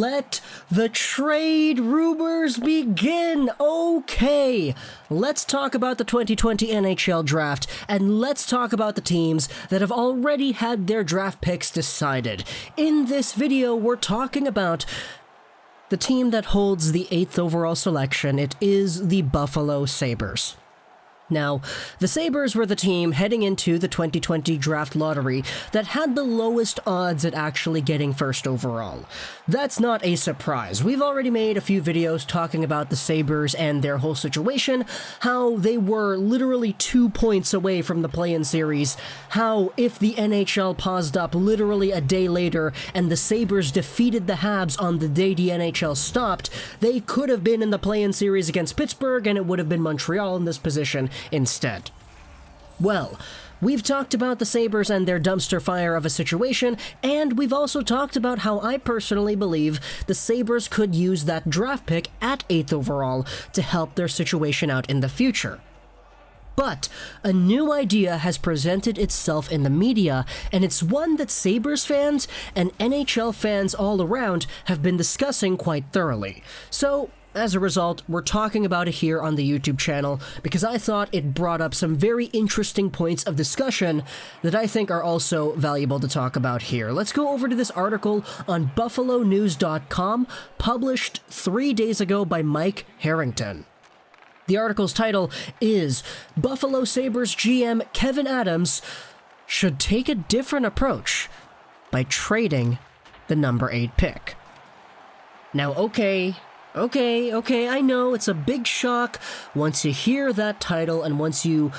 let the trade rumors begin. Okay, let's talk about the 2020 NHL Draft, and let's talk about the teams that have already had their draft picks decided. In this video, we're talking about the team that holds the 8th overall selection. It is the Buffalo Sabres. Now, the Sabres were the team heading into the 2020 draft lottery that had the lowest odds at actually getting first overall. That's not a surprise. We've already made a few videos talking about the Sabres and their whole situation, how they were literally 2 points away from the play-in series, how if the NHL paused up literally a day later and the Sabres defeated the Habs on the day the NHL stopped, they could have been in the play-in series against Pittsburgh and it would have been Montreal in this position instead. Well, we've talked about the Sabres and their dumpster fire of a situation, and we've also talked about how I personally believe the Sabres could use that draft pick at 8th overall to help their situation out in the future. But a new idea has presented itself in the media, and it's one that Sabres fans and NHL fans all around have been discussing quite thoroughly. So, as a result, we're talking about it here on the YouTube channel because I thought it brought up some very interesting points of discussion that I think are also valuable to talk about here. Let's go over to this article on BuffaloNews.com, published 3 days ago by Mike Harrington. The article's title is Buffalo Sabres GM Kevyn Adams should take a different approach by trading the number 8 pick. Now, Okay, I know it's a big shock once you hear that title and once you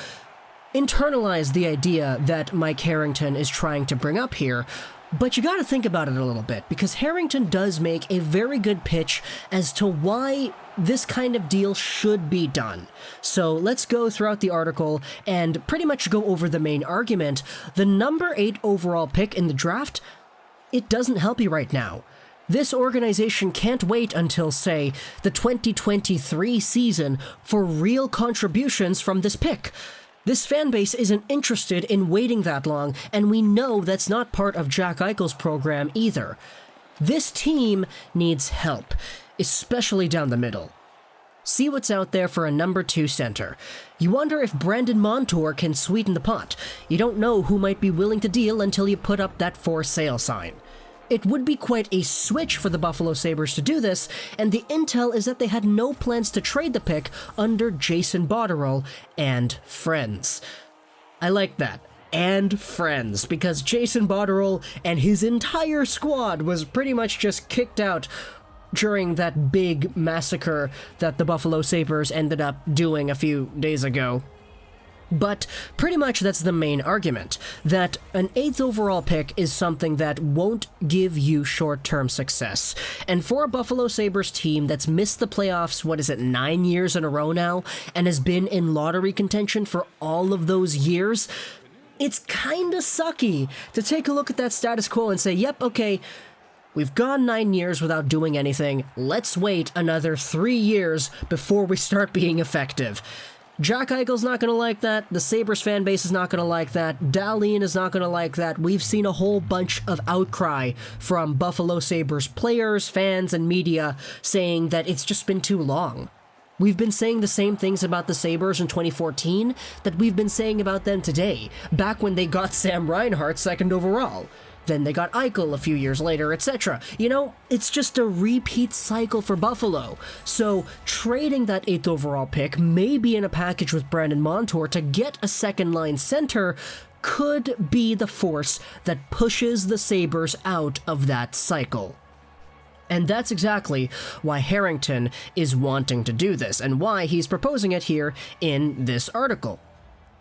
internalize the idea that Mike Harrington is trying to bring up here, but you gotta think about it a little bit, because Harrington does make a very good pitch as to why this kind of deal should be done. So let's go throughout the article and pretty much go over the main argument. The number 8 overall pick in the draft, it doesn't help you right now. This organization can't wait until, say, the 2023 season for real contributions from this pick. This fan base isn't interested in waiting that long, and we know that's not part of Jack Eichel's program either. This team needs help, especially down the middle. See what's out there for a number 2 center. You wonder if Brandon Montour can sweeten the pot. You don't know who might be willing to deal until you put up that for sale sign. It would be quite a switch for the Buffalo Sabres to do this, and the intel is that they had no plans to trade the pick under Jason Botterill and friends. I like that. And friends, because Jason Botterill and his entire squad was pretty much just kicked out during that big massacre that the Buffalo Sabres ended up doing a few days ago. But pretty much that's the main argument, that an 8th overall pick is something that won't give you short-term success. And for a Buffalo Sabres team that's missed the playoffs, 9 years in a row now, and has been in lottery contention for all of those years, it's kinda sucky to take a look at that status quo and say, yep, okay, we've gone 9 years without doing anything, let's wait another 3 years before we start being effective. Jack Eichel's not going to like that, the Sabres fan base is not going to like that, Dahlin is not going to like that. We've seen a whole bunch of outcry from Buffalo Sabres players, fans, and media saying that it's just been too long. We've been saying the same things about the Sabres in 2014 that we've been saying about them today, back when they got Sam Reinhart 2nd overall. Then they got Eichel a few years later, etc. You know, it's just a repeat cycle for Buffalo. So trading that 8th overall pick, maybe in a package with Brandon Montour to get a second-line center, could be the force that pushes the Sabres out of that cycle. And that's exactly why Harrington is wanting to do this, and why he's proposing it here in this article.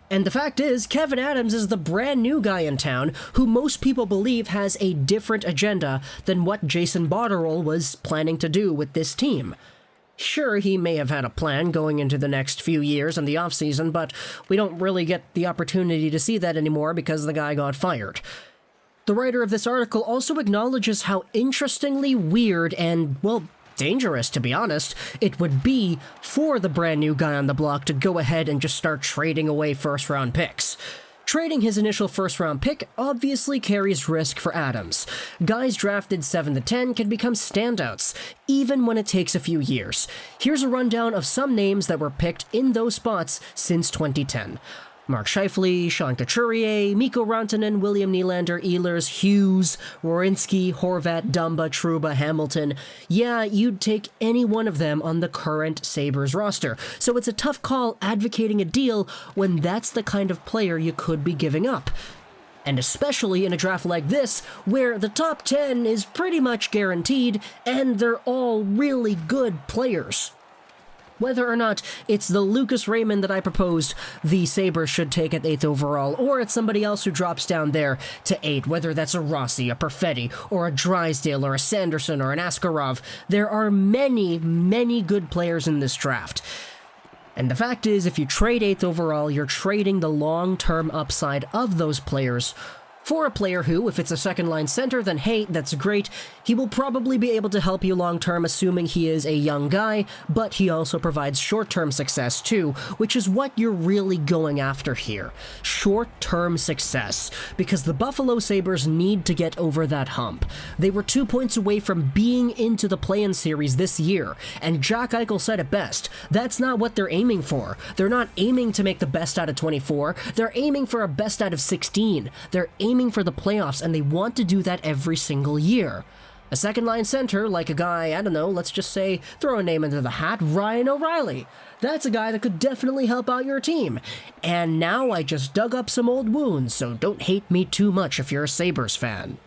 And the fact is, Kevyn Adams is the brand new guy in town who most people believe has a different agenda than what Jason Botterill was planning to do with this team. Sure, he may have had a plan going into the next few years in the offseason, but we don't really get the opportunity to see that anymore because the guy got fired. The writer of this article also acknowledges how interestingly weird and, well, dangerous, to be honest, it would be for the brand new guy on the block to go ahead and just start trading away first-round picks. Trading his initial first-round pick obviously carries risk for Adams. Guys drafted 7 to 10 can become standouts, even when it takes a few years. Here's a rundown of some names that were picked in those spots since 2010. Mark Scheifele, Sean Couturier, Mikko Rantanen, William Nylander, Ehlers, Hughes, Werenski, Horvat, Dumba, Trouba, Hamilton. Yeah, you'd take any one of them on the current Sabres roster, so it's a tough call advocating a deal when that's the kind of player you could be giving up. And especially in a draft like this, where the top 10 is pretty much guaranteed, and they're all really good players. Whether or not it's the Lucas Raymond that I proposed the Sabres should take at 8th overall, or it's somebody else who drops down there to 8, whether that's a Rossi, a Perfetti, or a Drysdale, or a Sanderson, or an Askarov, there are many, many good players in this draft. And the fact is, if you trade 8th overall, you're trading the long-term upside of those players for a player who, if it's a second-line center, then hey, that's great. He will probably be able to help you long-term, assuming he is a young guy, but he also provides short-term success too, which is what you're really going after here. Short-term success, because the Buffalo Sabres need to get over that hump. They were 2 points away from being into the play-in series this year, and Jack Eichel said it best. That's not what they're aiming for. They're not aiming to make the best out of 24. They're aiming for a best out of 16. They're aiming for the playoffs, and they want to do that every single year. A second-line center, like a guy, I don't know, let's just say, throw a name into the hat, Ryan O'Reilly. That's a guy that could definitely help out your team. And now I just dug up some old wounds, so don't hate me too much if you're a Sabres fan.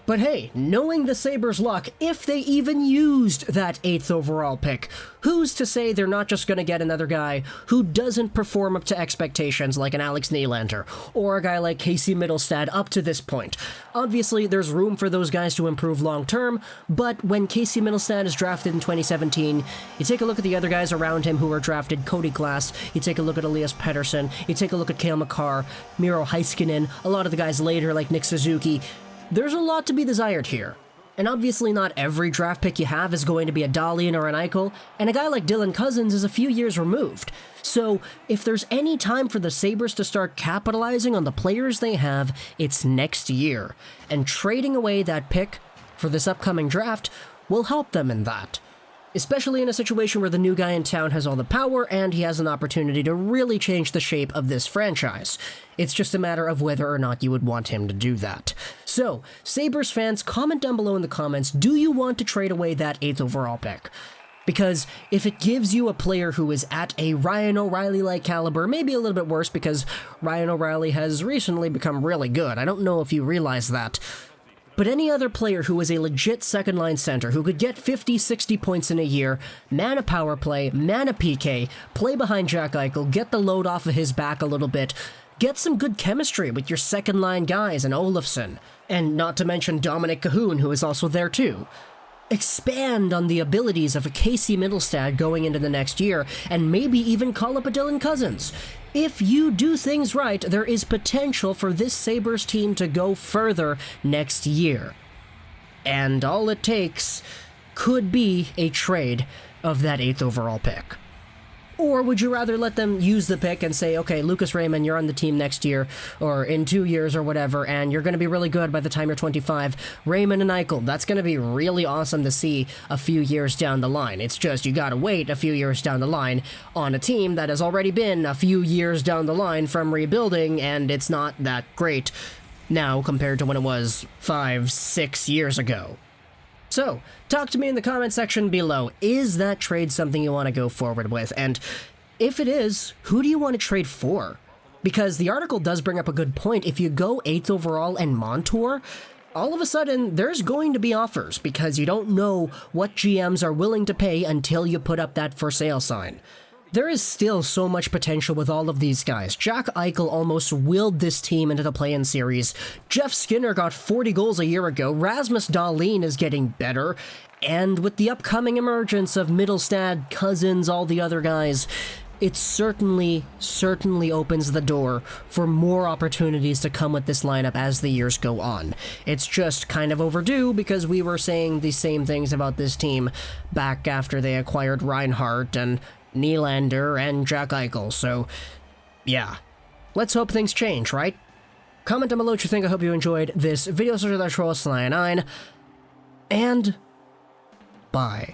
But hey, knowing the Sabres' luck, if they even used that 8th overall pick, who's to say they're not just going to get another guy who doesn't perform up to expectations like an Alex Nylander, or a guy like Casey Mittelstadt up to this point? Obviously, there's room for those guys to improve long-term, but when Casey Mittelstadt is drafted in 2017, you take a look at the other guys around him who were drafted, Cody Glass, you take a look at Elias Pettersson, you take a look at Cale Makar, Miro Heiskanen, a lot of the guys later like Nick Suzuki. There's a lot to be desired here. And obviously not every draft pick you have is going to be a Dahlin or an Eichel, and a guy like Dylan Cousins is a few years removed. So if there's any time for the Sabres to start capitalizing on the players they have, it's next year. And trading away that pick for this upcoming draft will help them in that. Especially in a situation where the new guy in town has all the power and he has an opportunity to really change the shape of this franchise. It's just a matter of whether or not you would want him to do that. So, Sabres fans, comment down below in the comments, do you want to trade away that 8th overall pick? Because if it gives you a player who is at a Ryan O'Reilly-like caliber, maybe a little bit worse because Ryan O'Reilly has recently become really good. I don't know if you realize that. But any other player who is a legit second-line center who could get 50, 60 points in a year, man a power play, man a PK, play behind Jack Eichel, get the load off of his back a little bit, get some good chemistry with your second-line guys and Olofsson, and not to mention Dominic Cahoon, who is also there too. Expand on the abilities of a Casey Mittelstadt going into the next year, and maybe even call up a Dylan Cousins. If you do things right, there is potential for this Sabres team to go further next year. And all it takes could be a trade of that 8th overall pick. Or would you rather let them use the pick and say, okay, Lucas Raymond, you're on the team next year, or in 2 years or whatever, and you're going to be really good by the time you're 25. Raymond and Eichel, that's going to be really awesome to see a few years down the line. It's just you got to wait a few years down the line on a team that has already been a few years down the line from rebuilding, and it's not that great now compared to when it was 5, 6 years ago. So, talk to me in the comment section below. Is that trade something you want to go forward with? And if it is, who do you want to trade for? Because the article does bring up a good point. If you go 8th overall and Montour, all of a sudden there's going to be offers because you don't know what GMs are willing to pay until you put up that for sale sign. There is still so much potential with all of these guys. Jack Eichel almost willed this team into the play-in series. Jeff Skinner got 40 goals a year ago. Rasmus Dahlin is getting better. And with the upcoming emergence of Mittelstadt, Cousins, all the other guys, it certainly opens the door for more opportunities to come with this lineup as the years go on. It's just kind of overdue because we were saying the same things about this team back after they acquired Reinhart and Nylander and Jack Eichel, so yeah. let's hope things change, right? Comment down below what you think. I hope you enjoyed this video. So that's Troll9, and bye.